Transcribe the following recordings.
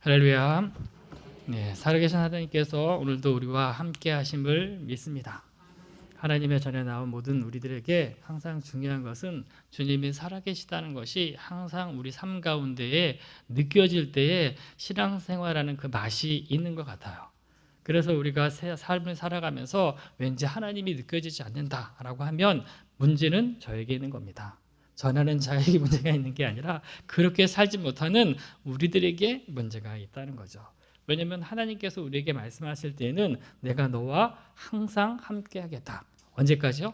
할렐루야. 네, 살아계신 하나님께서 오늘도 우리와 함께 하심을 믿습니다. 하나님의 전에 나온 모든 우리들에게 항상 중요한 것은 주님이 살아계시다는 것이 항상 우리 삶 가운데에 느껴질 때에 신앙생활하는 그 맛이 있는 것 같아요. 그래서 우리가 삶을 살아가면서 왠지 하나님이 느껴지지 않는다라고 하면 문제는 저에게 있는 겁니다. 전하는 자에게 문제가 있는 게 아니라 그렇게 살지 못하는 우리들에게 문제가 있다는 거죠. 왜냐하면 하나님께서 우리에게 말씀하실 때에는 내가 너와 항상 함께 하겠다. 언제까지요?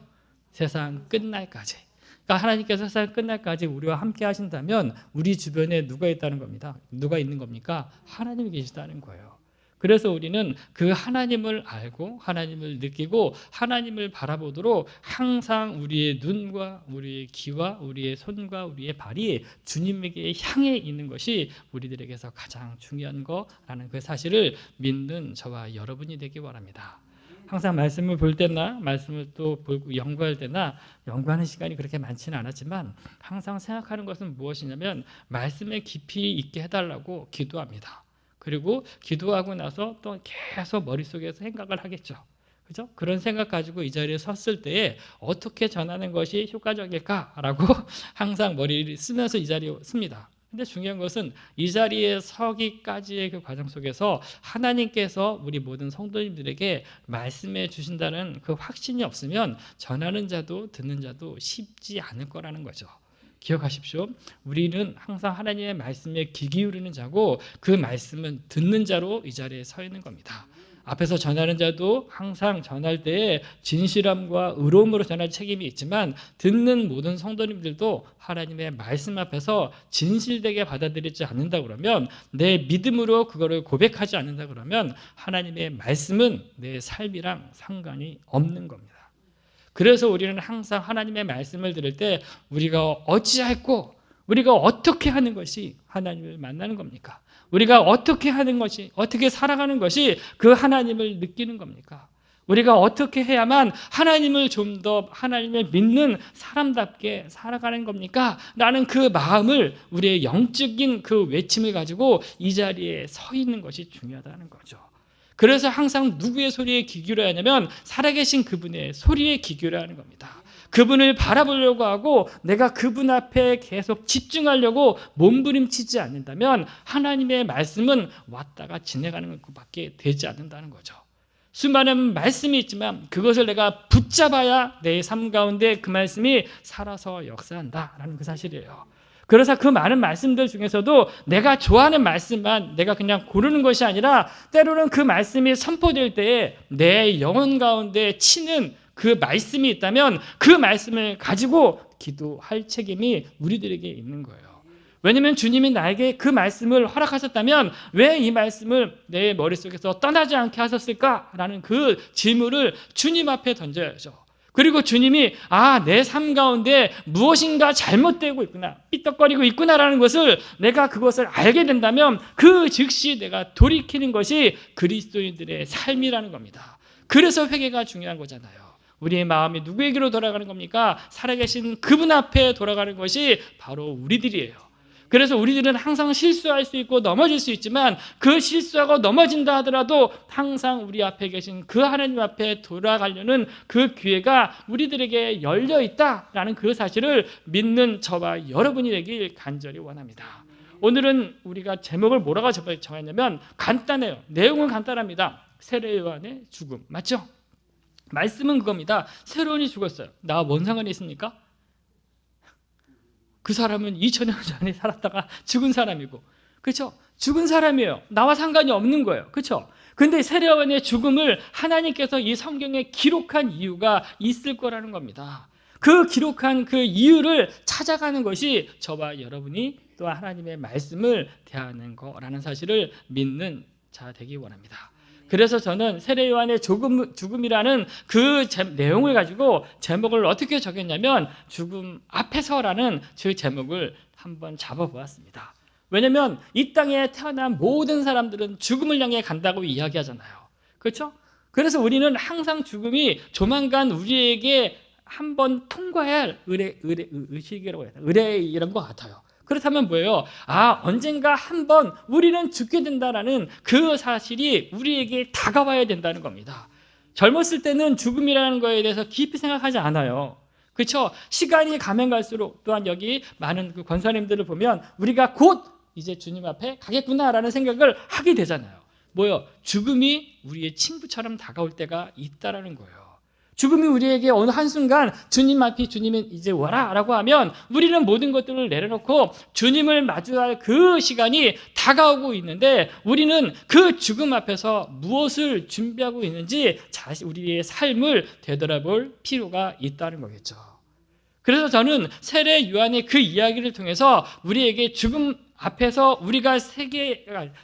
세상 끝날까지. 그러니까 하나님께서 세상 끝날까지 우리와 함께 하신다면 우리 주변에 누가 있다는 겁니다. 누가 있는 겁니까? 하나님이 계시다는 거예요. 그래서 우리는 그 하나님을 알고 하나님을 느끼고 하나님을 바라보도록 항상 우리의 눈과 우리의 귀와 우리의 손과 우리의 발이 주님에게 향해 있는 것이 우리들에게서 가장 중요한 거라는 그 사실을 믿는 저와 여러분이 되기 바랍니다. 항상 말씀을 볼 때나 말씀을 또 보고 연구할 때나 연구하는 시간이 그렇게 많지는 않았지만 항상 생각하는 것은 무엇이냐면 말씀에 깊이 있게 해달라고 기도합니다. 그리고 기도하고 나서 또 계속 머릿속에서 생각을 하겠죠. 그죠? 그런 생각 가지고 이 자리에 섰을 때에 어떻게 전하는 것이 효과적일까라고 항상 머리를 쓰면서 이 자리에 씁니다. 근데 중요한 것은 이 자리에 서기까지의 그 과정 속에서 하나님께서 우리 모든 성도님들에게 말씀해 주신다는 그 확신이 없으면 전하는 자도 듣는 자도 쉽지 않을 거라는 거죠. 기억하십시오. 우리는 항상 하나님의 말씀에 귀 기울이는 자고 그 말씀은 듣는 자로 이 자리에 서 있는 겁니다. 앞에서 전하는 자도 항상 전할 때에 진실함과 의로움으로 전할 책임이 있지만 듣는 모든 성도님들도 하나님의 말씀 앞에서 진실되게 받아들이지 않는다 그러면 내 믿음으로 그거를 고백하지 않는다 그러면 하나님의 말씀은 내 삶이랑 상관이 없는 겁니다. 그래서 우리는 항상 하나님의 말씀을 들을 때 우리가 어찌할꼬 우리가 어떻게 하는 것이 하나님을 만나는 겁니까? 우리가 어떻게 하는 것이 어떻게 살아가는 것이 그 하나님을 느끼는 겁니까? 우리가 어떻게 해야만 하나님을 좀 더 하나님을 믿는 사람답게 살아가는 겁니까? 라는 그 마음을 우리의 영적인 그 외침을 가지고 이 자리에 서 있는 것이 중요하다는 거죠. 그래서 항상 누구의 소리에 귀 기울여야 하냐면 살아계신 그분의 소리에 귀 기울여야 하는 겁니다. 그분을 바라보려고 하고 내가 그분 앞에 계속 집중하려고 몸부림치지 않는다면 하나님의 말씀은 왔다가 지나가는 것밖에 되지 않는다는 거죠. 수많은 말씀이 있지만 그것을 내가 붙잡아야 내 삶 가운데 그 말씀이 살아서 역사한다라는 그 사실이에요. 그래서 그 많은 말씀들 중에서도 내가 좋아하는 말씀만 내가 그냥 고르는 것이 아니라 때로는 그 말씀이 선포될 때에 내 영혼 가운데 치는 그 말씀이 있다면 그 말씀을 가지고 기도할 책임이 우리들에게 있는 거예요. 왜냐하면 주님이 나에게 그 말씀을 허락하셨다면 왜 이 말씀을 내 머릿속에서 떠나지 않게 하셨을까라는 그 질문을 주님 앞에 던져야죠. 그리고 주님이 내 삶 가운데 무엇인가 잘못되고 있구나, 삐떡거리고 있구나라는 것을 내가 그것을 알게 된다면 그 즉시 내가 돌이키는 것이 그리스도인들의 삶이라는 겁니다. 그래서 회개가 중요한 거잖아요. 우리의 마음이 누구에게로 돌아가는 겁니까? 살아계신 그분 앞에 돌아가는 것이 바로 우리들이에요. 그래서 우리들은 항상 실수할 수 있고 넘어질 수 있지만 그 실수하고 넘어진다 하더라도 항상 우리 앞에 계신 그 하나님 앞에 돌아가려는 그 기회가 우리들에게 열려 있다라는 그 사실을 믿는 저와 여러분이 되길 간절히 원합니다. 오늘은 우리가 제목을 뭐라고 정했냐면 간단해요. 내용은 간단합니다. 세례 요한의 죽음. 맞죠? 말씀은 그겁니다. 세례 요한이 죽었어요. 나와 뭔 상관이 있습니까? 그 사람은 2000년 전에 살았다가 죽은 사람이고, 그렇죠? 죽은 사람이에요. 나와 상관이 없는 거예요. 그렇죠? 근데 세례 요한의 죽음을 하나님께서 이 성경에 기록한 이유가 있을 거라는 겁니다. 그 기록한 그 이유를 찾아가는 것이 저와 여러분이 또 하나님의 말씀을 대하는 거라는 사실을 믿는 자 되기 원합니다. 그래서 저는 세례 요한의 죽음이라는 그 내용을 가지고 제목을 어떻게 정했냐면 죽음 앞에서라는 그 제목을 한번 잡아보았습니다. 왜냐하면 이 땅에 태어난 모든 사람들은 죽음을 향해 간다고 이야기하잖아요. 그렇죠? 그래서 우리는 항상 죽음이 조만간 우리에게 한번 통과해야 할 의뢰 이런 것 같아요. 그렇다면 뭐예요? 언젠가 한번 우리는 죽게 된다라는 그 사실이 우리에게 다가와야 된다는 겁니다. 젊었을 때는 죽음이라는 거에 대해서 깊이 생각하지 않아요. 그렇죠? 시간이 가면 갈수록, 또한 여기 많은 그 권사님들을 보면 우리가 곧 이제 주님 앞에 가겠구나라는 생각을 하게 되잖아요. 뭐요? 죽음이 우리의 친구처럼 다가올 때가 있다라는 거예요. 죽음이 우리에게 어느 한순간 주님 앞에 주님이 이제 와라 라고 하면 우리는 모든 것들을 내려놓고 주님을 마주할 그 시간이 다가오고 있는데, 우리는 그 죽음 앞에서 무엇을 준비하고 있는지 우리의 삶을 되돌아볼 필요가 있다는 거겠죠. 그래서 저는 세례 요한의 그 이야기를 통해서 우리에게 죽음 앞에서 우리가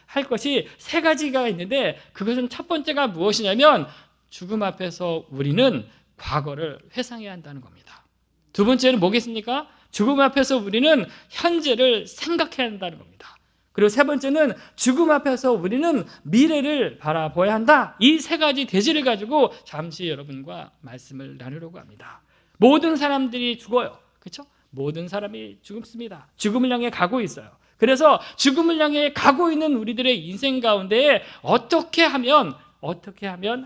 할 것이 세 가지가 있는데, 그것은 첫 번째가 무엇이냐면 죽음 앞에서 우리는 과거를 회상해야 한다는 겁니다. 두 번째는 뭐겠습니까? 죽음 앞에서 우리는 현재를 생각해야 한다는 겁니다. 그리고 세 번째는 죽음 앞에서 우리는 미래를 바라봐야 한다. 이 세 가지 대지를 가지고 잠시 여러분과 말씀을 나누려고 합니다. 모든 사람들이 죽어요. 그렇죠? 모든 사람이 죽습니다. 죽음을 향해 가고 있어요. 그래서 죽음을 향해 가고 있는 우리들의 인생 가운데 어떻게 하면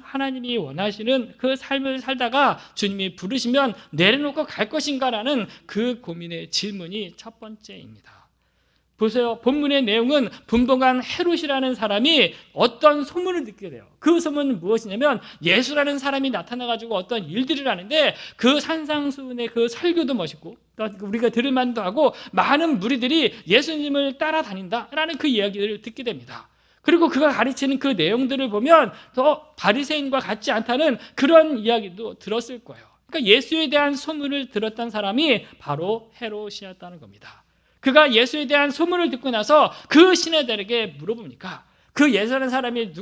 하나님이 원하시는 그 삶을 살다가 주님이 부르시면 내려놓고 갈 것인가라는 그 고민의 질문이 첫 번째입니다. 보세요. 본문의 내용은 분봉한 헤롯이라는 사람이 어떤 소문을 듣게 돼요. 그 소문은 무엇이냐면 예수라는 사람이 나타나가지고 어떤 일들을 하는데, 그 산상수훈의 그 설교도 멋있고 우리가 들을 만도 하고 많은 무리들이 예수님을 따라다닌다라는 그 이야기를 듣게 됩니다. 그리고 그가 가르치는 그 내용들을 보면 더 바리새인과 같지 않다는 그런 이야기도 들었을 거예요. 그러니까 예수에 대한 소문을 들었던 사람이 바로 헤롯이었다는 겁니다. 그가 예수에 대한 소문을 듣고 나서 그 신하들에게 물어보니까 그 예수라는 사람이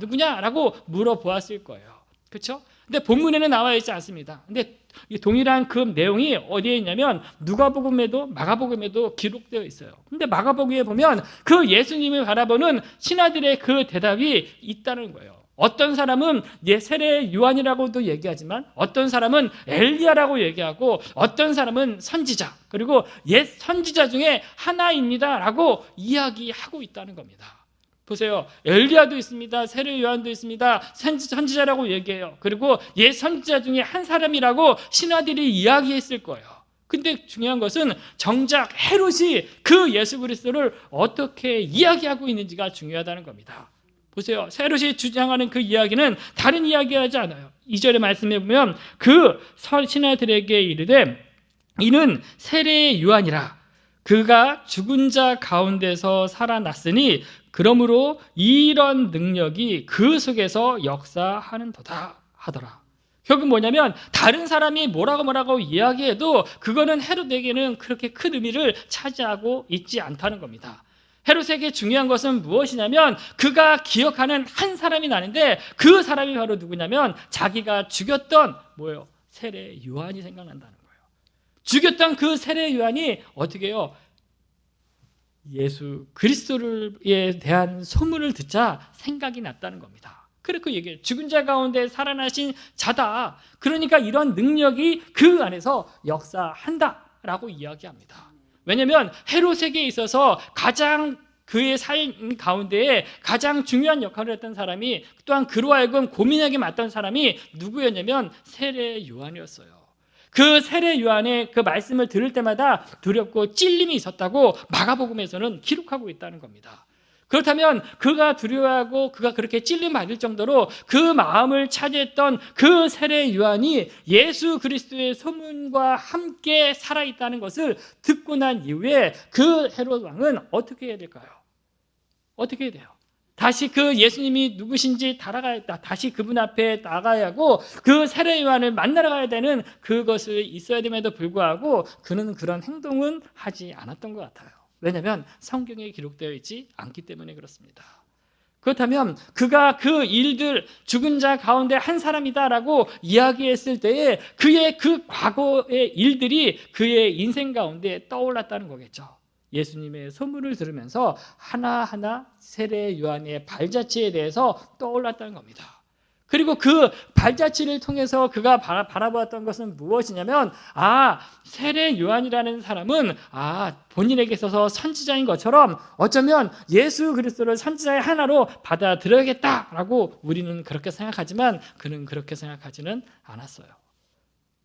누구냐라고 물어보았을 거예요. 그렇죠? 근데 본문에는 나와 있지 않습니다. 근데 동일한 그 내용이 어디에 있냐면 누가복음에도 마가복음에도 기록되어 있어요. 근데 마가복음에 보면 그 예수님을 바라보는 신하들의 그 대답이 있다는 거예요. 어떤 사람은 세례 요한이라고도 얘기하지만, 어떤 사람은 엘리야라고 얘기하고, 어떤 사람은 선지자, 그리고 옛 선지자 중에 하나입니다라고 이야기하고 있다는 겁니다. 보세요. 엘리야도 있습니다. 세례 요한도 있습니다. 선지자라고 얘기해요. 그리고 옛 선지자 중에 한 사람이라고 신하들이 이야기했을 거예요. 근데 중요한 것은 정작 헤롯이 그 예수 그리스도를 어떻게 이야기하고 있는지가 중요하다는 겁니다. 보세요. 헤롯이 주장하는 그 이야기는 다른 이야기하지 않아요. 2절의 말씀에 보면 그 신하들에게 이르되 이는 세례 요한이라. 그가 죽은 자 가운데서 살아났으니 그러므로 이런 능력이 그 속에서 역사하는도다 하더라. 결국 뭐냐면 다른 사람이 뭐라고 이야기해도 그거는 헤롯에게는 그렇게 큰 의미를 차지하고 있지 않다는 겁니다. 헤롯에게 중요한 것은 무엇이냐면 그가 기억하는 한 사람이 나는데, 그 사람이 바로 누구냐면 자기가 죽였던 세례 요한이 생각난다는 거예요. 죽였던 그 세례 요한이 어떻게 해요? 예수 그리스도에 대한 소문을 듣자 생각이 났다는 겁니다. 그렇게 얘기해요. 죽은 자 가운데 살아나신 자다. 그러니까 이런 능력이 그 안에서 역사한다라고 이야기합니다. 왜냐하면 헤롯에게 있어서 가장 그의 삶 가운데에 가장 중요한 역할을 했던 사람이, 또한 그로 하여금 고민하게 만든 사람이 누구였냐면 세례 요한이었어요. 그 세례 요한의 그 말씀을 들을 때마다 두렵고 찔림이 있었다고 마가복음에서는 기록하고 있다는 겁니다. 그렇다면 그가 두려워하고 그가 그렇게 찔림받을 정도로 그 마음을 차지했던 그 세례 요한이 예수 그리스도의 소문과 함께 살아있다는 것을 듣고 난 이후에 그 헤롯 왕은 어떻게 해야 될까요? 어떻게 해야 돼요? 다시 그 예수님이 누구신지 다시 그분 앞에 나가야 하고 그 세례 요한을 만나러 가야 되는 그것을 있어야 됨에도 불구하고 그는 그런 행동은 하지 않았던 것 같아요. 왜냐하면 성경에 기록되어 있지 않기 때문에 그렇습니다. 그렇다면 그가 그 일들, 죽은 자 가운데 한 사람이다라고 이야기했을 때에 그의 그 과거의 일들이 그의 인생 가운데 떠올랐다는 거겠죠. 예수님의 소문을 들으면서 하나하나 세례 요한의 발자취에 대해서 떠올랐다는 겁니다. 그리고 그 발자취를 통해서 그가 바라보았던 것은 무엇이냐면 세례 요한이라는 사람은 본인에게 있어서 선지자인 것처럼 어쩌면 예수 그리스도를 선지자의 하나로 받아들여야겠다라고 우리는 그렇게 생각하지만 그는 그렇게 생각하지는 않았어요.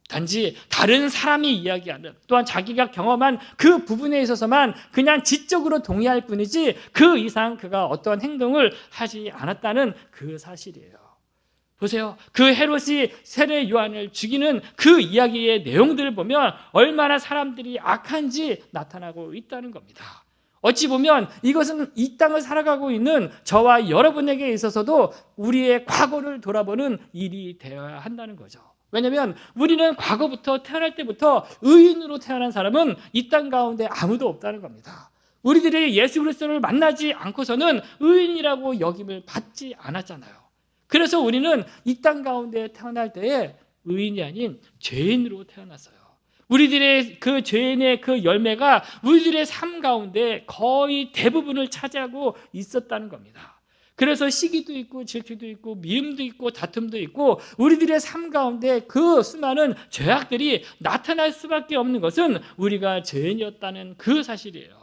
단지 다른 사람이 이야기하는, 또한 자기가 경험한 그 부분에 있어서만 그냥 지적으로 동의할 뿐이지 그 이상 그가 어떤 행동을 하지 않았다는 그 사실이에요. 보세요. 그 헤롯이 세례 요한을 죽이는 그 이야기의 내용들을 보면 얼마나 사람들이 악한지 나타나고 있다는 겁니다. 어찌 보면 이것은 이 땅을 살아가고 있는 저와 여러분에게 있어서도 우리의 과거를 돌아보는 일이 되어야 한다는 거죠. 왜냐하면 우리는 과거부터, 태어날 때부터 의인으로 태어난 사람은 이 땅 가운데 아무도 없다는 겁니다. 우리들이 예수 그리스도를 만나지 않고서는 의인이라고 여김을 받지 않았잖아요. 그래서 우리는 이 땅 가운데 태어날 때에 의인이 아닌 죄인으로 태어났어요. 우리들의 그 죄인의 그 열매가 우리들의 삶 가운데 거의 대부분을 차지하고 있었다는 겁니다. 그래서 시기도 있고 질투도 있고 미움도 있고 다툼도 있고 우리들의 삶 가운데 그 수많은 죄악들이 나타날 수밖에 없는 것은 우리가 죄인이었다는 그 사실이에요.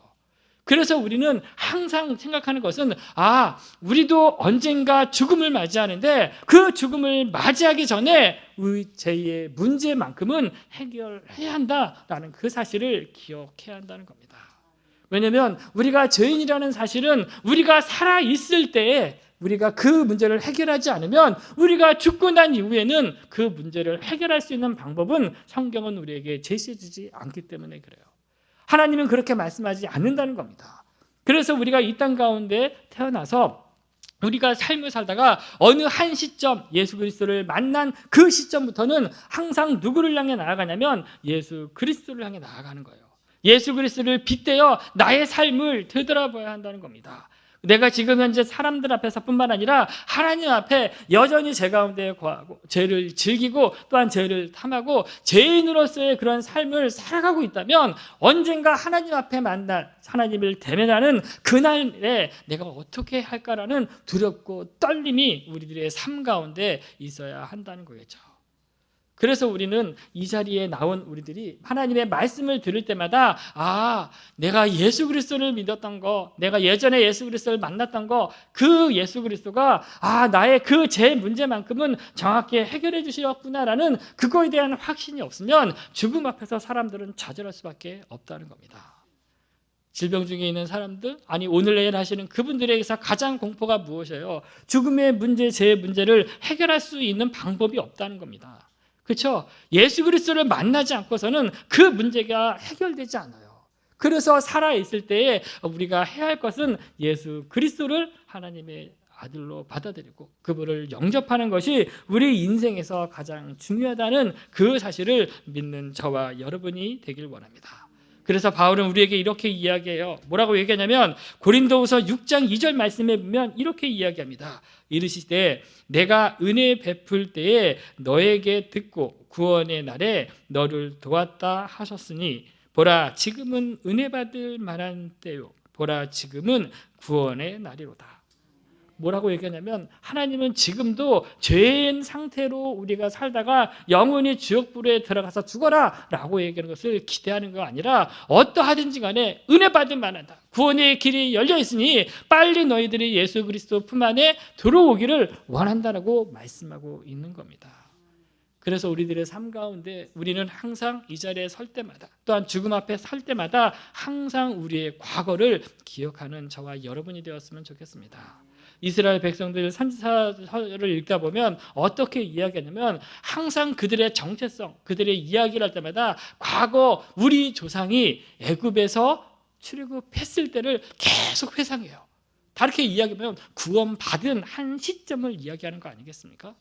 그래서 우리는 항상 생각하는 것은 우리도 언젠가 죽음을 맞이하는데 그 죽음을 맞이하기 전에 우리 죄의 문제만큼은 해결해야 한다라는 그 사실을 기억해야 한다는 겁니다. 왜냐하면 우리가 죄인이라는 사실은 우리가 살아있을 때에 우리가 그 문제를 해결하지 않으면 우리가 죽고 난 이후에는 그 문제를 해결할 수 있는 방법은 성경은 우리에게 제시해주지 않기 때문에 그래요. 하나님은 그렇게 말씀하지 않는다는 겁니다. 그래서 우리가 이 땅 가운데 태어나서 우리가 삶을 살다가 어느 한 시점 예수 그리스도를 만난 그 시점부터는 항상 누구를 향해 나아가냐면 예수 그리스도를 향해 나아가는 거예요. 예수 그리스도를 빗대어 나의 삶을 되돌아봐야 한다는 겁니다. 내가 지금 현재 사람들 앞에서뿐만 아니라 하나님 앞에 여전히 죄 가운데 거하고 죄를 즐기고 또한 죄를 탐하고 죄인으로서의 그런 삶을 살아가고 있다면 언젠가 하나님 앞에 만날 하나님을 대면하는 그날에 내가 어떻게 할까라는 두렵고 떨림이 우리들의 삶 가운데 있어야 한다는 거겠죠. 그래서 우리는 이 자리에 나온 우리들이 하나님의 말씀을 들을 때마다 내가 예수 그리스도를 믿었던 거, 내가 예전에 예수 그리스도를 만났던 거, 그 예수 그리스도가 나의 그 제 문제만큼은 정확히 해결해 주시었구나라는 그거에 대한 확신이 없으면 죽음 앞에서 사람들은 좌절할 수밖에 없다는 겁니다. 질병 중에 있는 사람들, 오늘 내일 하시는 그분들에게서 가장 공포가 무엇이에요? 죽음의 문제, 제 문제를 해결할 수 있는 방법이 없다는 겁니다. 그렇죠? 예수 그리스도를 만나지 않고서는 그 문제가 해결되지 않아요. 그래서 살아있을 때에 우리가 해야 할 것은 예수 그리스도를 하나님의 아들로 받아들이고 그분을 영접하는 것이 우리 인생에서 가장 중요하다는 그 사실을 믿는 저와 여러분이 되길 원합니다. 그래서 바울은 우리에게 이렇게 이야기해요. 뭐라고 얘기하냐면 고린도후서 6장 2절 말씀에 보면 이렇게 이야기합니다. 이르시되 내가 은혜 베풀 때에 너에게 듣고 구원의 날에 너를 도왔다 하셨으니 보라 지금은 은혜 받을 만한 때요 보라 지금은 구원의 날이로다. 뭐라고 얘기하냐면 하나님은 지금도 죄인 상태로 우리가 살다가 영원히 지옥불에 들어가서 죽어라 라고 얘기하는 것을 기대하는 거 아니라 어떠하든지 간에 은혜 받을 만하다, 구원의 길이 열려 있으니 빨리 너희들이 예수 그리스도 품 안에 들어오기를 원한다라고 말씀하고 있는 겁니다. 그래서 우리들의 삶 가운데 우리는 항상 이 자리에 설 때마다 또한 죽음 앞에 설 때마다 항상 우리의 과거를 기억하는 저와 여러분이 되었으면 좋겠습니다. 이스라엘 백성들 산지사를 읽다 보면 어떻게 이야기하냐면 항상 그들의 정체성, 그들의 이야기를 할 때마다 과거 우리 조상이 애굽에서 출애굽했을 때를 계속 회상해요. 다르게 이야기하면 구원받은 한 시점을 이야기하는 거 아니겠습니까?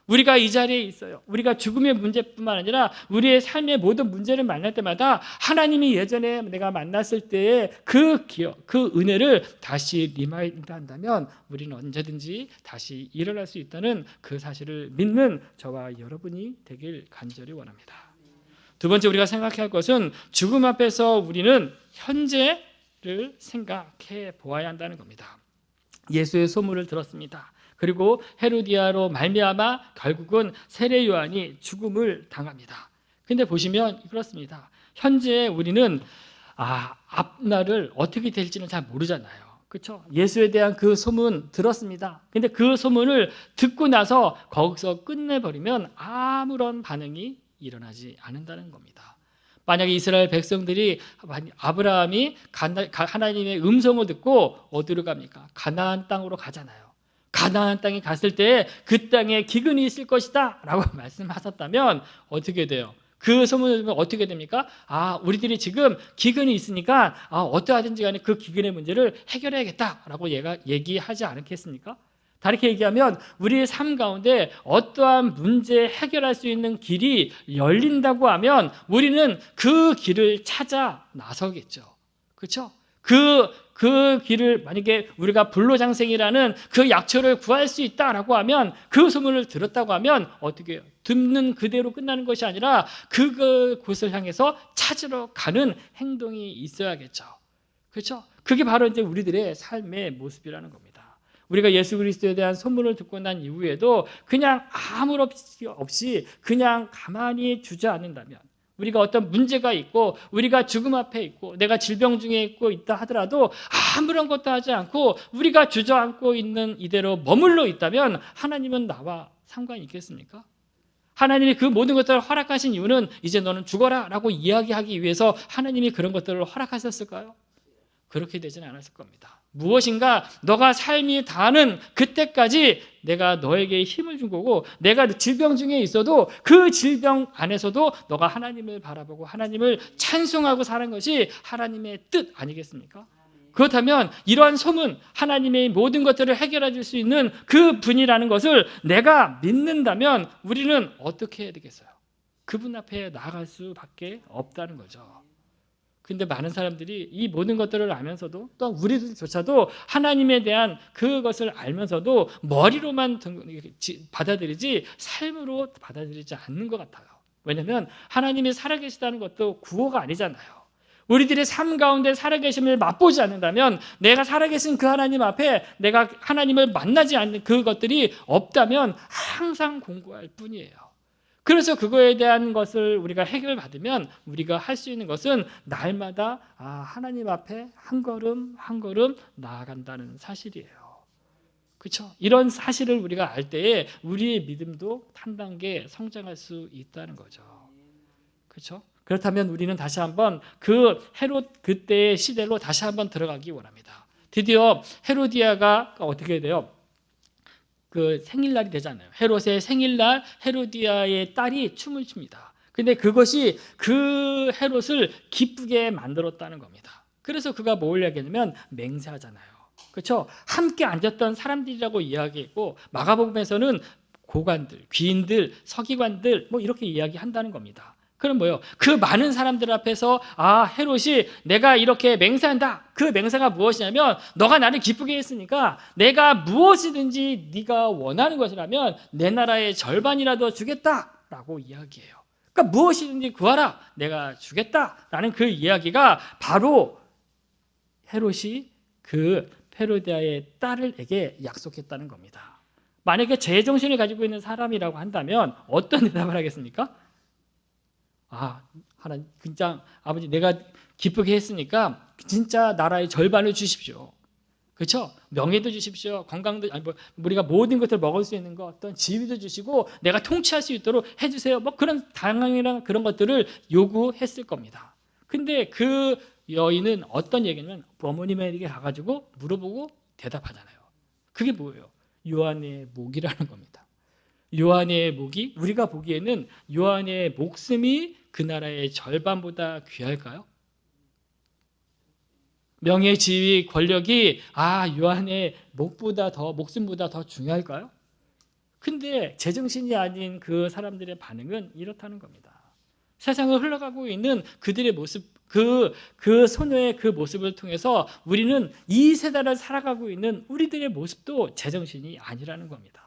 우리가 이 자리에 있어요. 우리가 죽음의 문제뿐만 아니라 우리의 삶의 모든 문제를 만날 때마다 하나님이 예전에 내가 만났을 때의 그 기억, 그 은혜를 다시 리마인드 한다면 우리는 언제든지 다시 일어날 수 있다는 그 사실을 믿는 저와 여러분이 되길 간절히 원합니다. 두 번째 우리가 생각해야 할 것은 죽음 앞에서 우리는 현재를 생각해 보아야 한다는 겁니다. 예수의 소문을 들었습니다. 그리고 헤로디아로 말미암아 결국은 세례 요한이 죽음을 당합니다. 근데 보시면 그렇습니다. 현재 우리는 앞날을 어떻게 될지는 잘 모르잖아요. 그렇죠? 예수에 대한 그 소문 들었습니다. 근데 그 소문을 듣고 나서 거기서 끝내버리면 아무런 반응이 일어나지 않는다는 겁니다. 만약에 이스라엘 백성들이 아브라함이 하나님의 음성을 듣고 어디로 갑니까? 가나안 땅으로 가잖아요. 가나안 땅에 갔을 때 그 땅에 기근이 있을 것이다 라고 말씀하셨다면 어떻게 돼요? 그 소문을 들으면 어떻게 됩니까? 우리들이 지금 기근이 있으니까 어떠하든지 간에 그 기근의 문제를 해결해야겠다라고 얘기하지 않겠습니까? 다르게 얘기하면 우리의 삶 가운데 어떠한 문제 해결할 수 있는 길이 열린다고 하면 우리는 그 길을 찾아 나서겠죠. 그렇죠? 그 길을 만약에 우리가 불로장생이라는 그 약초를 구할 수 있다라고 하면 그 소문을 들었다고 하면 어떻게 해요? 듣는 그대로 끝나는 것이 아니라 그곳을 향해서 찾으러 가는 행동이 있어야겠죠. 그렇죠? 그게 바로 이제 우리들의 삶의 모습이라는 겁니다. 우리가 예수 그리스도에 대한 소문을 듣고 난 이후에도 그냥 아무 없이 그냥 가만히 주저앉는다면, 우리가 어떤 문제가 있고 우리가 죽음 앞에 있고 내가 질병 중에 있다 하더라도 아무런 것도 하지 않고 우리가 주저앉고 있는 이대로 머물러 있다면 하나님은 나와 상관이 있겠습니까? 하나님이 그 모든 것들을 허락하신 이유는 이제 너는 죽어라 라고 이야기하기 위해서 하나님이 그런 것들을 허락하셨을까요? 그렇게 되지는 않았을 겁니다. 무엇인가 너가 삶이 다하는 그때까지 내가 너에게 힘을 준 거고, 내가 질병 중에 있어도 그 질병 안에서도 너가 하나님을 바라보고 하나님을 찬송하고 사는 것이 하나님의 뜻 아니겠습니까? 그렇다면 이러한 소문, 하나님의 모든 것들을 해결해 줄 수 있는 그 분이라는 것을 내가 믿는다면 우리는 어떻게 해야 되겠어요? 그분 앞에 나아갈 수밖에 없다는 거죠. 근데 많은 사람들이 이 모든 것들을 알면서도, 또 우리들조차도 하나님에 대한 그것을 알면서도 머리로만 받아들이지 삶으로 받아들이지 않는 것 같아요. 왜냐하면 하나님이 살아계시다는 것도 구호가 아니잖아요. 우리들의 삶 가운데 살아계심을 맛보지 않는다면, 내가 살아계신 그 하나님 앞에 내가 하나님을 만나지 않는 그것들이 없다면 항상 공고할 뿐이에요. 그래서 그거에 대한 것을 우리가 해결받으면 우리가 할 수 있는 것은 날마다 하나님 앞에 한 걸음 한 걸음 나아간다는 사실이에요. 그렇죠? 이런 사실을 우리가 알 때에 우리의 믿음도 한 단계 성장할 수 있다는 거죠. 그렇죠? 그렇다면 우리는 다시 한번 그 헤롯 그때의 시대로 다시 한번 들어가기 원합니다. 드디어 헤로디아가 어떻게 돼요? 그 생일날이 되잖아요. 헤롯의 생일날 헤로디아의 딸이 춤을 춥니다. 근데 그것이 그 헤롯을 기쁘게 만들었다는 겁니다. 그래서 그가 뭘 이야기하냐면 맹세하잖아요. 그렇죠? 함께 앉았던 사람들이라고 이야기했고, 마가복음에서는 고관들, 귀인들, 서기관들 이렇게 이야기한다는 겁니다. 그럼 뭐예요? 그 많은 사람들 앞에서 헤롯이 내가 이렇게 맹세한다. 그 맹세가 무엇이냐면, 너가 나를 기쁘게 했으니까 내가 무엇이든지 네가 원하는 것이라면 내 나라의 절반이라도 주겠다라고 이야기해요. 그러니까 무엇이든지 구하라, 내가 주겠다라는 그 이야기가 바로 헤롯이 그 헤로디아의 딸에게 약속했다는 겁니다. 만약에 제정신을 가지고 있는 사람이라고 한다면 어떤 대답을 하겠습니까? 하나님, 진짜 아버지 내가 기쁘게 했으니까 진짜 나라의 절반을 주십시오. 그렇죠? 명예도 주십시오. 건강도, 우리가 모든 것을 먹을 수 있는 것, 어떤 지위도 주시고 내가 통치할 수 있도록 해주세요. 그런 다양한 그런 것들을 요구했을 겁니다. 근데 그 여인은 어떤 얘기냐면 어머님에게 가가지고 물어보고 대답하잖아요. 그게 뭐예요? 요한의 목이라는 겁니다. 요한의 목이, 우리가 보기에는 요한의 목숨이 그 나라의 절반보다 귀할까요? 명예, 지위, 권력이 요한의 목숨보다 더 중요할까요? 근데 제정신이 아닌 그 사람들의 반응은 이렇다는 겁니다. 세상을 흘러가고 있는 그들의 모습, 그 소녀의 그 모습을 통해서 우리는 이 세대를 살아가고 있는 우리들의 모습도 제정신이 아니라는 겁니다.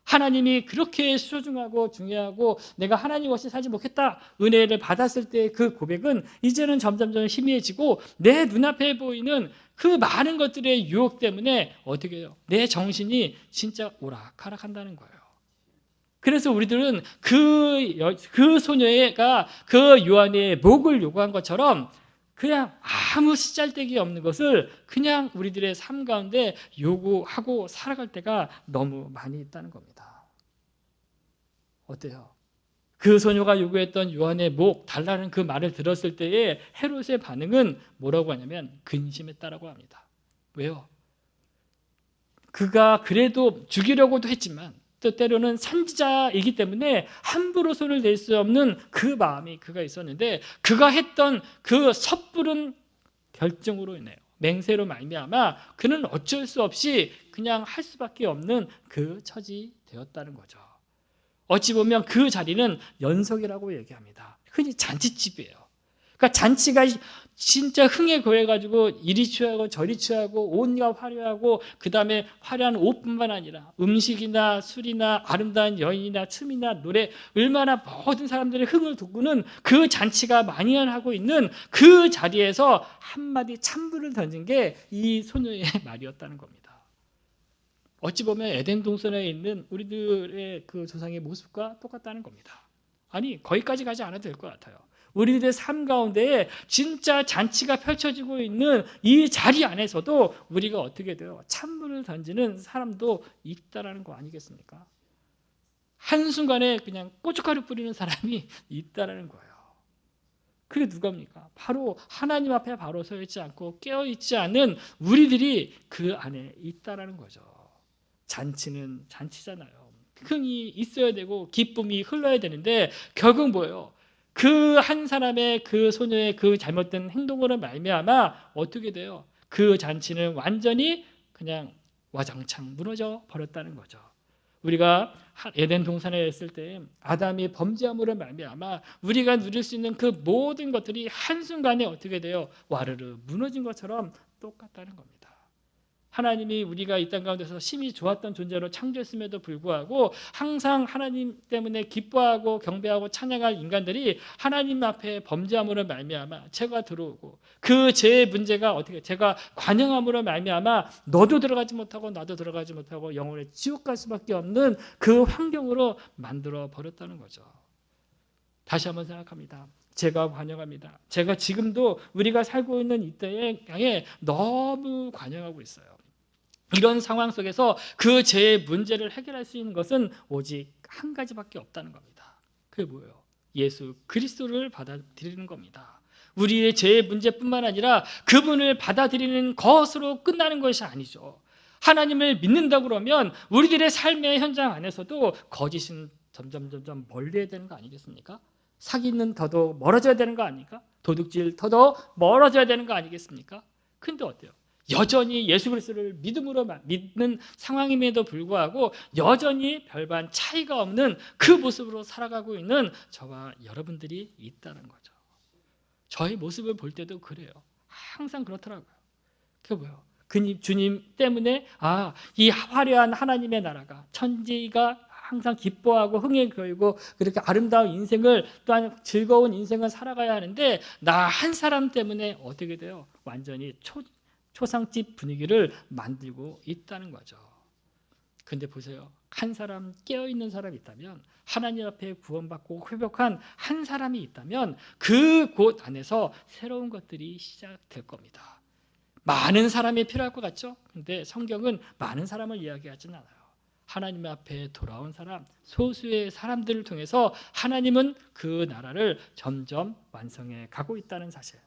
하나님이 그렇게 소중하고 중요하고 내가 하나님 없이 살지 못했다 은혜를 받았을 때 그 고백은 이제는 점점 희미해지고 내 눈앞에 보이는 그 많은 것들의 유혹 때문에 어떻게 해요? 내 정신이 진짜 오락가락한다는 거예요. 그래서 우리들은 그 소녀가 그 요한의 목을 요구한 것처럼 그냥 아무 쓰잘데기 없는 것을 그냥 우리들의 삶 가운데 요구하고 살아갈 때가 너무 많이 있다는 겁니다. 어때요? 그 소녀가 요구했던 요한의 목 달라는 그 말을 들었을 때에 헤롯의 반응은 뭐라고 하냐면 근심했다라고 합니다. 왜요? 그가 그래도 죽이려고도 했지만 또 때로는 선지자이기 때문에 함부로 손을 댈 수 없는 그 마음이 그가 있었는데, 그가 했던 그 섣부른 결정으로 인해요, 맹세로 말미암아 그는 어쩔 수 없이 그냥 할 수밖에 없는 그 처지 되었다는 거죠. 어찌 보면 그 자리는 연석이라고 얘기합니다. 흔히 잔치집이에요. 그러니까 잔치가 진짜 흥에 고해가지고 이리 취하고 저리 취하고 온갖 화려하고, 그 다음에 화려한 옷뿐만 아니라 음식이나 술이나 아름다운 여인이나 춤이나 노래, 얼마나 모든 사람들의 흥을 돋구는 그 잔치가 만연하고 있는 그 자리에서 한마디 찬물을 던진 게 이 소녀의 말이었다는 겁니다. 어찌 보면 에덴 동산에 있는 우리들의 그 조상의 모습과 똑같다는 겁니다. 아니, 거기까지 가지 않아도 될 것 같아요. 우리들의 삶 가운데 진짜 잔치가 펼쳐지고 있는 이 자리 안에서도 우리가 어떻게 돼요? 찬물을 던지는 사람도 있다라는 거 아니겠습니까? 한순간에 그냥 고춧가루 뿌리는 사람이 있다라는 거예요. 그게 누굽니까? 바로 하나님 앞에 바로 서 있지 않고 깨어있지 않은 우리들이 그 안에 있다라는 거죠. 잔치는 잔치잖아요. 흥이 있어야 되고 기쁨이 흘러야 되는데 결국 뭐예요? 그 한 사람의, 그 소녀의 그 잘못된 행동으로 말미암아 어떻게 돼요? 그 잔치는 완전히 그냥 와장창 무너져 버렸다는 거죠. 우리가 에덴 동산에 있을 때 아담이 범죄함으로 말미암아 우리가 누릴 수 있는 그 모든 것들이 한순간에 어떻게 돼요? 와르르 무너진 것처럼 똑같다는 겁니다. 하나님이 우리가 이 땅 가운데서 심히 좋았던 존재로 창조했음에도 불구하고 항상 하나님 때문에 기뻐하고 경배하고 찬양할 인간들이 하나님 앞에 범죄함으로 말미암아 죄가 들어오고, 그 죄의 문제가 어떻게, 죄가 관영함으로 말미암아 너도 들어가지 못하고 나도 들어가지 못하고 영원히 지옥 갈 수밖에 없는 그 환경으로 만들어 버렸다는 거죠. 다시 한번 생각합니다. 죄가 관영합니다. 제가 지금도 우리가 살고 있는 이때에 너무 관영하고 있어요. 이런 상황 속에서 그 죄의 문제를 해결할 수 있는 것은 오직 한 가지밖에 없다는 겁니다. 그게 뭐예요? 예수 그리스도를 받아들이는 겁니다. 우리의 죄의 문제뿐만 아니라 그분을 받아들이는 것으로 끝나는 것이 아니죠. 하나님을 믿는다 그러면 우리들의 삶의 현장 안에서도 거짓은 점점 멀리해야 되는 거 아니겠습니까? 사기는 더더 멀어져야 되는 거 아닙니까? 도둑질 더더 멀어져야 되는 거 아니겠습니까? 근데 어때요? 여전히 예수 그리스도를 믿음으로 믿는 상황임에도 불구하고 여전히 별반 차이가 없는 그 모습으로 살아가고 있는 저와 여러분들이 있다는 거죠. 저의 모습을 볼 때도 그래요. 항상 그렇더라고요. 그게 뭐예요? 주님 때문에 이 화려한 하나님의 나라가, 천지가 항상 기뻐하고 흥에 겨이고 그렇게 아름다운 인생을, 또한 즐거운 인생을 살아가야 하는데 나 한 사람 때문에 어떻게 돼요? 완전히 초상집 분위기를 만들고 있다는 거죠. 근데 보세요. 한 사람, 깨어있는 사람이 있다면, 하나님 앞에 구원받고 회복한 한 사람이 있다면 그 곳 안에서 새로운 것들이 시작될 겁니다. 많은 사람이 필요할 것 같죠? 근데 성경은 많은 사람을 이야기하지는 않아요. 하나님 앞에 돌아온 사람, 소수의 사람들을 통해서 하나님은 그 나라를 점점 완성해 가고 있다는 사실.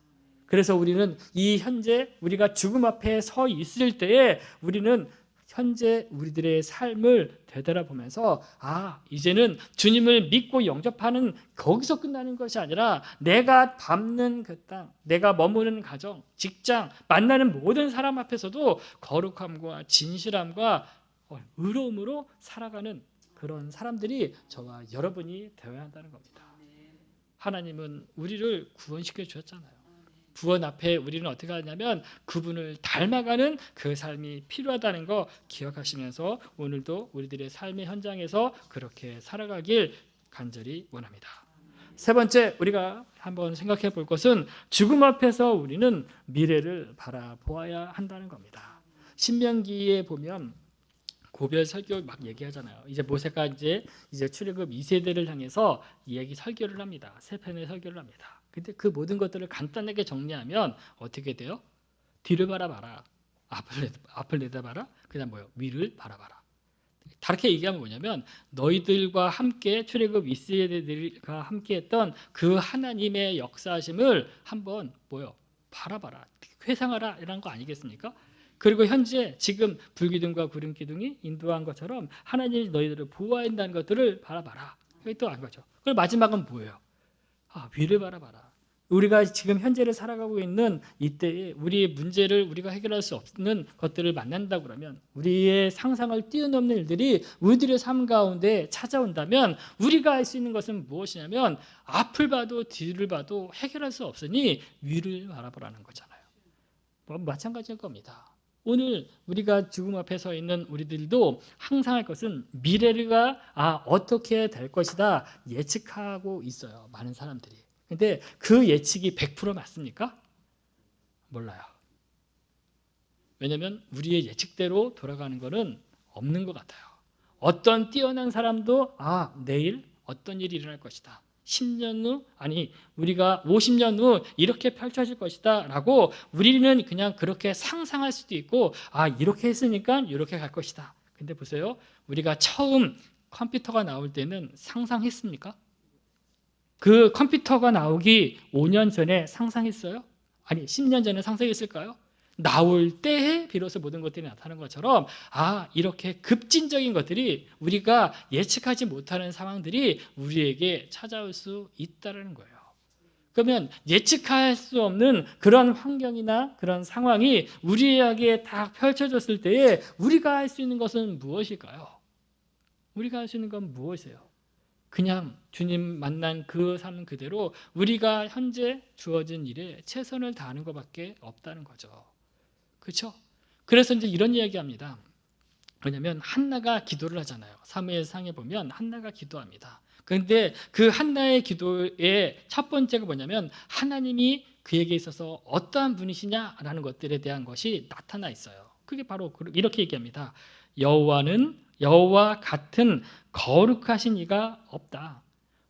그래서 우리는 이 현재 우리가 죽음 앞에 서 있을 때에 우리는 현재 우리들의 삶을 되돌아보면서 이제는 주님을 믿고 영접하는 거기서 끝나는 것이 아니라 내가 밟는 그 땅, 내가 머무는 가정, 직장, 만나는 모든 사람 앞에서도 거룩함과 진실함과 의로움으로 살아가는 그런 사람들이 저와 여러분이 되어야 한다는 겁니다. 하나님은 우리를 구원시켜 주셨잖아요. 구원 앞에 우리는 어떻게 하냐면 그분을 닮아가는 그 삶이 필요하다는 거 기억하시면서 오늘도 우리들의 삶의 현장에서 그렇게 살아가길 간절히 원합니다. 세 번째 우리가 한번 생각해 볼 것은 죽음 앞에서 우리는 미래를 바라보아야 한다는 겁니다. 신명기에 보면 고별 설교 막 얘기하잖아요. 이제 모세가 이제 출애굽 2세대를 향해서 이야기 설교를 합니다. 세 편의 설교를 합니다. 근데 그 모든 것들을 간단하게 정리하면 어떻게 돼요? 뒤를 바라봐라. 앞을 내다봐라. 그다음 뭐요? 위를 바라봐라. 다르게 얘기하면 뭐냐면 너희들과 함께 출애굽 2세대들과 함께했던 그 하나님의 역사하심을 한번 뭐요? 바라봐라. 회상하라 이런 거 아니겠습니까? 그리고 현재 지금 불기둥과 구름기둥이 인도한 것처럼 하나님이 너희들을 보호한다는 것들을 바라봐라. 이게 또 안 거죠. 그리고 마지막은 뭐예요? 위를 바라봐라. 우리가 지금 현재를 살아가고 있는 이때에 우리의 문제를 우리가 해결할 수 없는 것들을 만난다고 그러면 우리의 상상을 뛰어넘는 일들이 우리들의 삶 가운데 찾아온다면 우리가 할 수 있는 것은 무엇이냐면 앞을 봐도 뒤를 봐도 해결할 수 없으니 위를 바라보라는 거잖아요. 마찬가지일 겁니다. 오늘 우리가 죽음 앞에 서 있는 우리들도 항상 할 것은 미래가 어떻게 될 것이다 예측하고 있어요. 많은 사람들이. 근데 그 예측이 100% 맞습니까? 몰라요. 왜냐하면 우리의 예측대로 돌아가는 것은 없는 것 같아요. 어떤 뛰어난 사람도 내일 어떤 일이 일어날 것이다. 10년 후 우리가 50년 후 이렇게 펼쳐질 것이다 라고 우리는 그냥 그렇게 상상할 수도 있고 이렇게 했으니까 이렇게 갈 것이다. 근데 보세요. 우리가 처음 컴퓨터가 나올 때는 상상했습니까? 그 컴퓨터가 나오기 5년 전에 상상했어요? 10년 전에 상상했을까요? 나올 때에 비로소 모든 것들이 나타나는 것처럼 이렇게 급진적인 것들이 우리가 예측하지 못하는 상황들이 우리에게 찾아올 수 있다는 거예요. 그러면 예측할 수 없는 그런 환경이나 그런 상황이 우리에게 다 펼쳐졌을 때에 우리가 할 수 있는 것은 무엇일까요? 우리가 할 수 있는 건 무엇이에요? 그냥 주님 만난 그 삶 그대로 우리가 현재 주어진 일에 최선을 다하는 것밖에 없다는 거죠. 그렇죠? 그래서 이제 이런 이야기합니다. 왜냐하면 한나가 기도를 하잖아요. 사무엘상에 보면 한나가 기도합니다. 그런데 그 한나의 기도의 첫 번째가 뭐냐면 하나님이 그에게 있어서 어떠한 분이시냐라는 것들에 대한 것이 나타나 있어요. 그게 바로 이렇게 얘기합니다. 여호와 같은 거룩하신 이가 없다.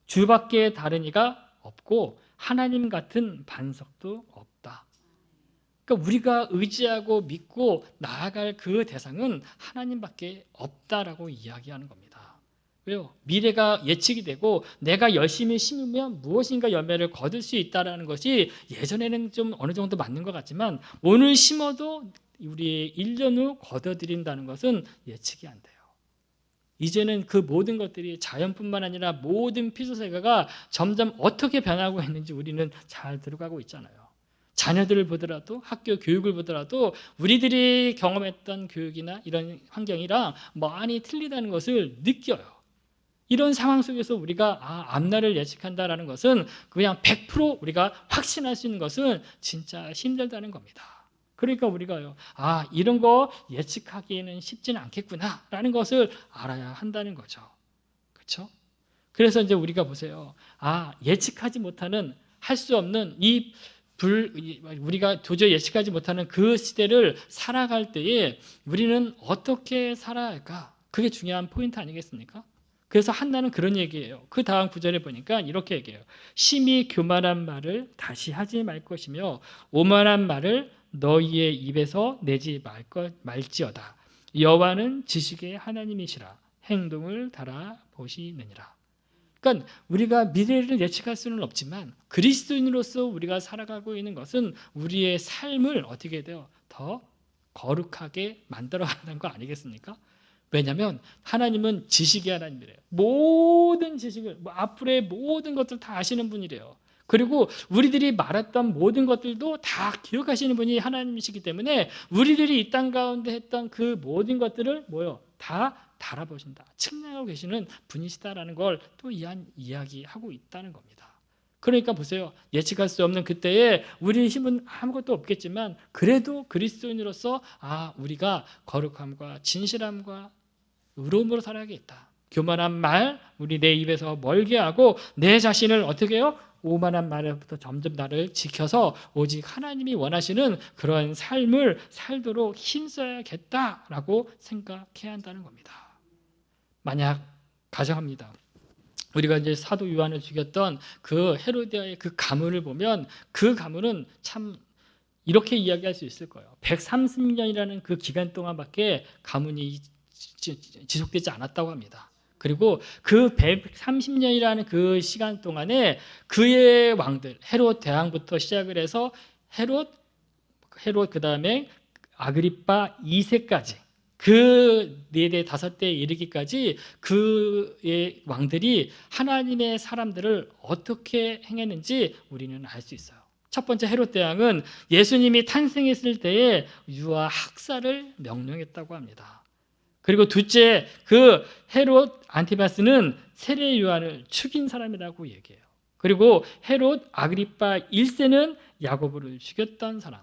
주밖에 다른 이가 없고 하나님 같은 반석도 없다. 그러니까 우리가 의지하고 믿고 나아갈 그 대상은 하나님밖에 없다라고 이야기하는 겁니다. 왜요? 미래가 예측이 되고 내가 열심히 심으면 무엇인가 열매를 거둘 수 있다는 것이 예전에는 좀 어느 정도 맞는 것 같지만 오늘 심어도 우리의 1년 후 거둬들인다는 것은 예측이 안 돼요. 이제는 그 모든 것들이 자연뿐만 아니라 모든 피조세계가 점점 어떻게 변하고 있는지 우리는 잘 들어가고 있잖아요. 자녀들을 보더라도 학교 교육을 보더라도 우리들이 경험했던 교육이나 이런 환경이랑 많이 틀리다는 것을 느껴요. 이런 상황 속에서 우리가 앞날을 예측한다는 것은 그냥 100% 우리가 확신할 수 있는 것은 진짜 힘들다는 겁니다. 그러니까 우리가요, 이런 거 예측하기에는 쉽지는 않겠구나라는 것을 알아야 한다는 거죠. 그렇죠? 그래서 이제 우리가 보세요. 예측하지 못하는 할 수 없는 우리가 도저히 예측하지 못하는 그 시대를 살아갈 때에 우리는 어떻게 살아야 할까? 그게 중요한 포인트 아니겠습니까? 그래서 한나는 그런 얘기예요. 그 다음 구절에 보니까 이렇게 얘기해요. 심히 교만한 말을 다시 하지 말 것이며 오만한 말을 너희의 입에서 내지 말지어다. 여호와는 지식의 하나님이시라. 행동을 달아보시느니라. 그러니까 우리가 미래를 예측할 수는 없지만 그리스도인으로서 우리가 살아가고 있는 것은 우리의 삶을 어떻게 돼요? 더 거룩하게 만들어가는 거 아니겠습니까? 왜냐하면 하나님은 지식의 하나님이래요. 모든 지식을 앞으로의 모든 것들 다 아시는 분이래요. 그리고 우리들이 말했던 모든 것들도 다 기억하시는 분이 하나님이시기 때문에 우리들이 이 땅 가운데 했던 그 모든 것들을 다 달아보신다. 측량하고 계시는 분이시다라는 걸 또 이야기하고 있다는 겁니다. 그러니까 보세요. 예측할 수 없는 그때에 우리의 힘은 아무것도 없겠지만 그래도 그리스도인으로서 우리가 거룩함과 진실함과 의로움으로 살아야겠다. 교만한 말 우리 내 입에서 멀게 하고 내 자신을 어떻게 해요? 오만한 말로부터 점점 나를 지켜서 오직 하나님이 원하시는 그런 삶을 살도록 힘써야겠다라고 생각해야 한다는 겁니다. 만약 가정합니다. 우리가 이제 사도 요한을 죽였던 그 헤로디아의 그 가문을 보면 그 가문은 참 이렇게 이야기할 수 있을 거예요. 130년이라는 그 기간 동안밖에 가문이 지속되지 않았다고 합니다. 그리고 그 130년이라는 그 시간 동안에 그의 왕들 헤롯 대왕부터 시작을 해서 헤롯 그다음에 아그리파 2세까지 그 4대 5대에 이르기까지 그의 왕들이 하나님의 사람들을 어떻게 행했는지 우리는 알 수 있어요. 첫 번째 헤롯 대왕은 예수님이 탄생했을 때에 유아 학살을 명령했다고 합니다. 그리고 둘째 그 헤롯 안티바스는 세례 요한을 죽인 사람이라고 얘기해요. 그리고 헤롯 아그리파 1세는 야고보를 죽였던 사람.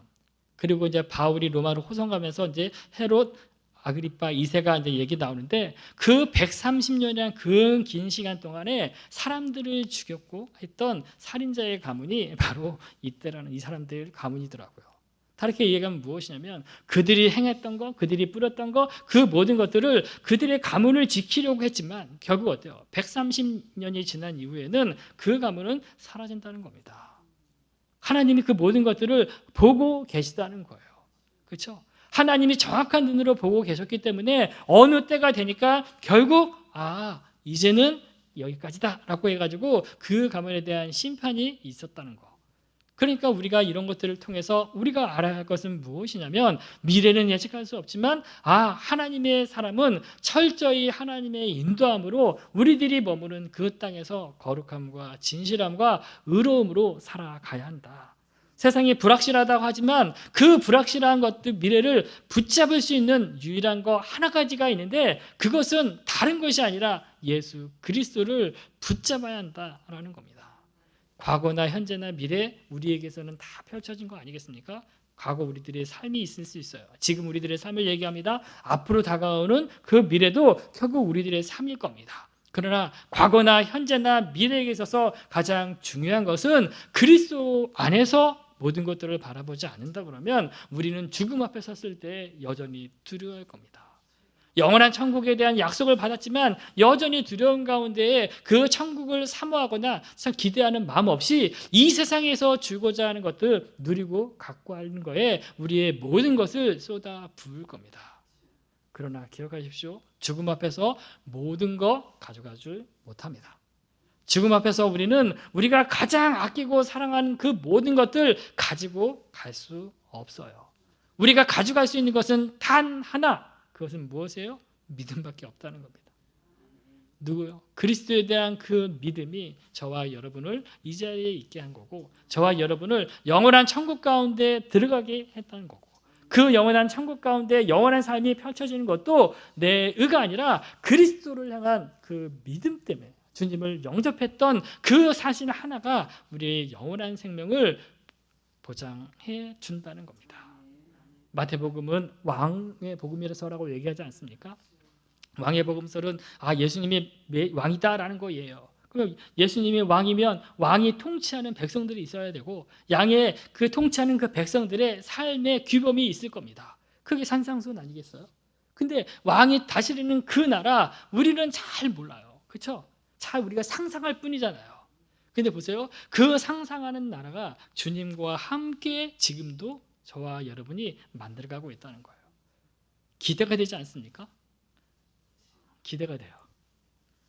그리고 이제 바울이 로마로 호송가면서 이제 헤롯 아그리파 2세가 이제 얘기 나오는데 그 130년이라는 그 긴 시간 동안에 사람들을 죽였고 했던 살인자의 가문이 바로 이때라는 이 사람들 가문이더라고요. 다르게 얘기하면 무엇이냐면 그들이 행했던 것, 그들이 뿌렸던 것, 그 모든 것들을 그들의 가문을 지키려고 했지만 결국 어때요? 130년이 지난 이후에는 그 가문은 사라진다는 겁니다. 하나님이 그 모든 것들을 보고 계시다는 거예요. 그렇죠? 하나님이 정확한 눈으로 보고 계셨기 때문에 어느 때가 되니까 결국 이제는 여기까지다라고 해가지고 그 가문에 대한 심판이 있었다는 거. 그러니까 우리가 이런 것들을 통해서 우리가 알아야 할 것은 무엇이냐면 미래는 예측할 수 없지만 하나님의 사람은 철저히 하나님의 인도함으로 우리들이 머무는 그 땅에서 거룩함과 진실함과 의로움으로 살아가야 한다. 세상이 불확실하다고 하지만 그 불확실한 것들 미래를 붙잡을 수 있는 유일한 거 하나가지가 있는데 그것은 다른 것이 아니라 예수 그리스도를 붙잡아야 한다라는 겁니다. 과거나 현재나 미래 우리에게서는 다 펼쳐진 거 아니겠습니까? 과거 우리들의 삶이 있을 수 있어요. 지금 우리들의 삶을 얘기합니다. 앞으로 다가오는 그 미래도 결국 우리들의 삶일 겁니다. 그러나 과거나 현재나 미래에 있어서 가장 중요한 것은 그리스도 안에서 모든 것들을 바라보지 않는다 그러면 우리는 죽음 앞에 섰을 때 여전히 두려워할 겁니다. 영원한 천국에 대한 약속을 받았지만 여전히 두려움 가운데에 그 천국을 사모하거나 기대하는 마음 없이 이 세상에서 주고자 하는 것들 누리고 갖고 하는 거에 우리의 모든 것을 쏟아 부을 겁니다. 그러나 기억하십시오. 죽음 앞에서 모든 거 가져가지 못합니다. 죽음 앞에서 우리는 우리가 가장 아끼고 사랑하는 그 모든 것들 가지고 갈 수 없어요. 우리가 가져갈 수 있는 것은 단 하나, 그것은 무엇이에요? 믿음밖에 없다는 겁니다. 누구요? 그리스도에 대한 그 믿음이 저와 여러분을 이 자리에 있게 한 거고 저와 여러분을 영원한 천국 가운데 들어가게 했다는 거고 그 영원한 천국 가운데 영원한 삶이 펼쳐지는 것도 내 의가 아니라 그리스도를 향한 그 믿음 때문에 주님을 영접했던 그 사실 하나가 우리의 영원한 생명을 보장해 준다는 겁니다. 마태복음은 왕의 복음이라서라고 얘기하지 않습니까? 왕의 복음서는 예수님이 왕이다라는 거예요. 그럼 예수님이 왕이면 왕이 통치하는 백성들이 있어야 되고 양의 그 통치하는 그 백성들의 삶의 규범이 있을 겁니다. 그게 산상수훈 아니겠어요? 근데 왕이 다스리는 그 나라 우리는 잘 몰라요. 그렇죠? 잘 우리가 상상할 뿐이잖아요. 근데 보세요. 그 상상하는 나라가 주님과 함께 지금도 저와 여러분이 만들어가고 있다는 거예요. 기대가 되지 않습니까? 기대가 돼요.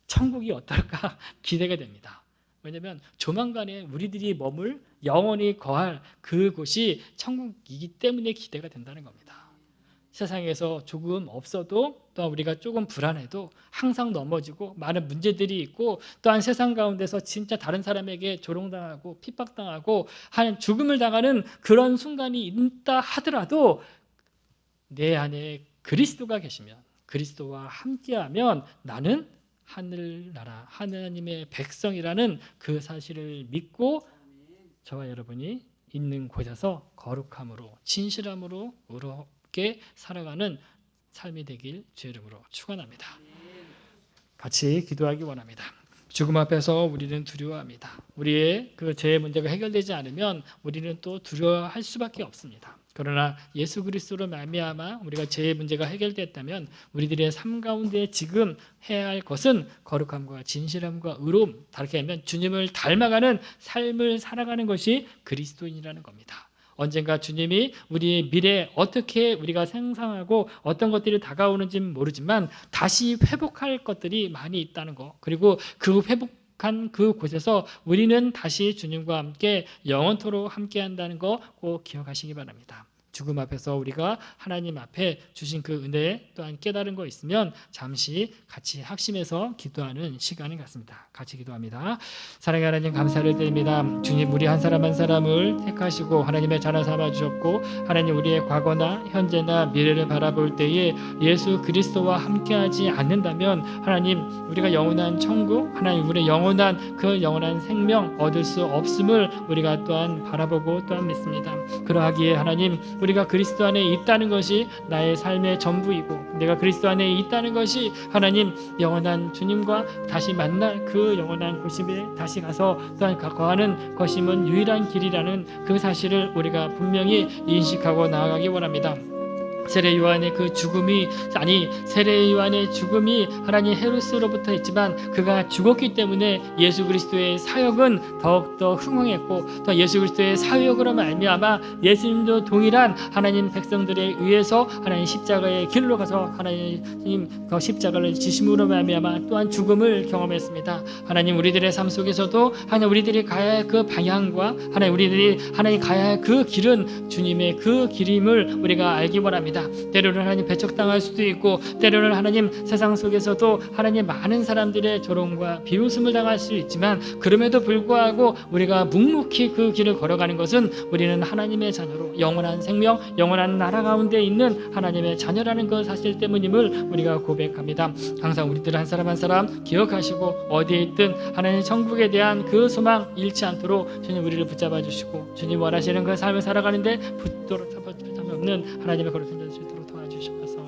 천국이 어떨까 기대가 됩니다. 왜냐하면 조만간에 우리들이 머물 영원히 거할 그곳이 천국이기 때문에 기대가 된다는 겁니다. 세상에서 조금 없어도 또한 우리가 조금 불안해도 항상 넘어지고 많은 문제들이 있고 또한 세상 가운데서 진짜 다른 사람에게 조롱당하고 핍박당하고 하는 죽음을 당하는 그런 순간이 있다 하더라도 내 안에 그리스도가 계시면 그리스도와 함께하면 나는 하늘나라 하나님의 백성이라는 그 사실을 믿고 저와 여러분이 있는 곳에서 거룩함으로 진실함으로 살아가는 삶이 되길 주의 이름으로 축원합니다. 같이 기도하기 원합니다. 죽음 앞에서 우리는 두려워합니다. 우리의 그 죄의 문제가 해결되지 않으면 우리는 또 두려워할 수밖에 없습니다. 그러나 예수 그리스도로 말미암아 우리가 죄의 문제가 해결됐다면 우리들의 삶 가운데 지금 해야 할 것은 거룩함과 진실함과 의로움, 다르게 하면 주님을 닮아가는 삶을 살아가는 것이 그리스도인이라는 겁니다. 언젠가 주님이 우리의 미래에 어떻게 우리가 상상하고 어떤 것들이 다가오는지는 모르지만 다시 회복할 것들이 많이 있다는 것, 그리고 그 회복한 그 곳에서 우리는 다시 주님과 함께 영원토록 함께 한다는 거 꼭 기억하시기 바랍니다. 죽음 앞에서 우리가 하나님 앞에 주신 그 은혜 또한 깨달은 거 있으면 잠시 같이 학심해서 기도하는 시간을 갖습니다. 같이 기도합니다. 사랑의 하나님, 감사를 드립니다. 주님, 우리 한 사람 한 사람을 택하시고 하나님의 자녀 삼아 주셨고, 하나님 우리의 과거나 현재나 미래를 바라볼 때에 예수 그리스도와 함께하지 않는다면 하나님 우리가 영원한 천국, 하나님 우리의 영원한 그 영원한 생명 얻을 수 없음을 우리가 또한 바라보고 또한 믿습니다. 그러하기에 하나님 우리가 그리스도 안에 있다는 것이 나의 삶의 전부이고, 내가 그리스도 안에 있다는 것이 하나님 영원한 주님과 다시 만날 그 영원한 곳에 다시 가서 또한 거하는 것임은 유일한 길이라는 그 사실을 우리가 분명히 인식하고 나아가기 원합니다. 세례 요한의 그 죽음이, 세례 요한의 죽음이 하나님 헤로스로부터 있지만 그가 죽었기 때문에 예수 그리스도의 사역은 더욱더 흥황했고, 또 예수 그리스도의 사역으로 말미암아 예수님도 동일한 하나님 백성들에 의해서 하나님 십자가의 길로 가서 하나님 그 십자가를 지심으로 말미암아 또한 죽음을 경험했습니다. 하나님 우리들의 삶 속에서도 하나님 우리들이 가야 할 그 방향과 하나님 우리들이 하나님 가야 할 그 길은 주님의 그 길임을 우리가 알기 원합니다. 때로는 하나님 배척당할 수도 있고, 때로는 하나님 세상 속에서도 하나님 많은 사람들의 조롱과 비웃음을 당할 수 있지만, 그럼에도 불구하고 우리가 묵묵히 그 길을 걸어가는 것은 우리는 하나님의 자녀로 영원한 생명, 영원한 나라 가운데 있는 하나님의 자녀라는 그 사실 때문임을 우리가 고백합니다. 항상 우리들 한 사람 한 사람 기억하시고 어디에 있든 하나님 천국에 대한 그 소망 잃지 않도록 주님 우리를 붙잡아 주시고, 주님 원하시는 그 삶을 살아가는데 붙도록 없는 하나님의 거룩한 자 되시도록 도와주시옵소서.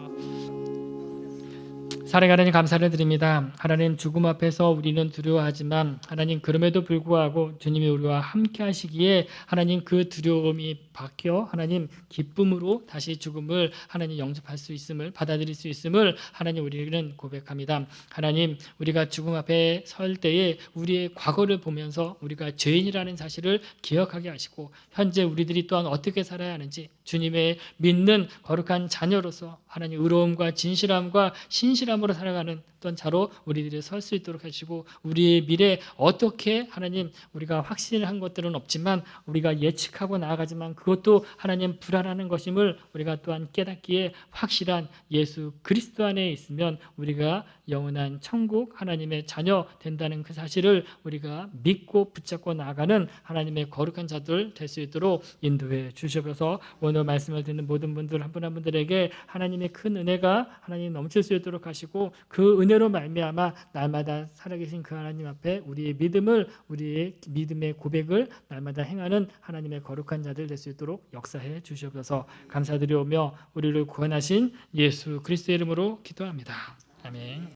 사랑하는 하나님, 감사를 드립니다. 하나님 죽음 앞에서 우리는 두려워하지만 하나님 그럼에도 불구하고 주님이 우리와 함께 하시기에 하나님 그 두려움이 바뀌어 하나님 기쁨으로 다시 죽음을 하나님 영접할 수 있음을, 받아들일 수 있음을 하나님 우리는 고백합니다. 하나님 우리가 죽음 앞에 설 때에 우리의 과거를 보면서 우리가 죄인이라는 사실을 기억하게 하시고, 현재 우리들이 또한 어떻게 살아야 하는지 주님의 믿는 거룩한 자녀로서 하나님 의로움과 진실함과 신실함으로 살아가는 어떤 자로 우리들이 설 수 있도록 하시고, 우리의 미래 어떻게 하나님 우리가 확신한 것들은 없지만 우리가 예측하고 나아가지만 그것도 하나님 불안하는 것임을 우리가 또한 깨닫기에 확실한 예수 그리스도 안에 있으면 우리가 영원한 천국 하나님의 자녀 된다는 그 사실을 우리가 믿고 붙잡고 나아가는 하나님의 거룩한 자들 될 수 있도록 인도해 주셔서 오늘 말씀을 듣는 모든 분들 한 분 한 분들에게 하나님의 큰 은혜가 하나님 넘칠 수 있도록 하시고, 그 은혜로 말미암아 날마다 살아계신 그 하나님 앞에 우리의 믿음을, 우리의 믿음의 고백을 날마다 행하는 하나님의 거룩한 자들 될 수 있도록 역사해 주셔서 감사드리오며 우리를 구원하신 예수 그리스도의 이름으로 기도합니다. 아멘.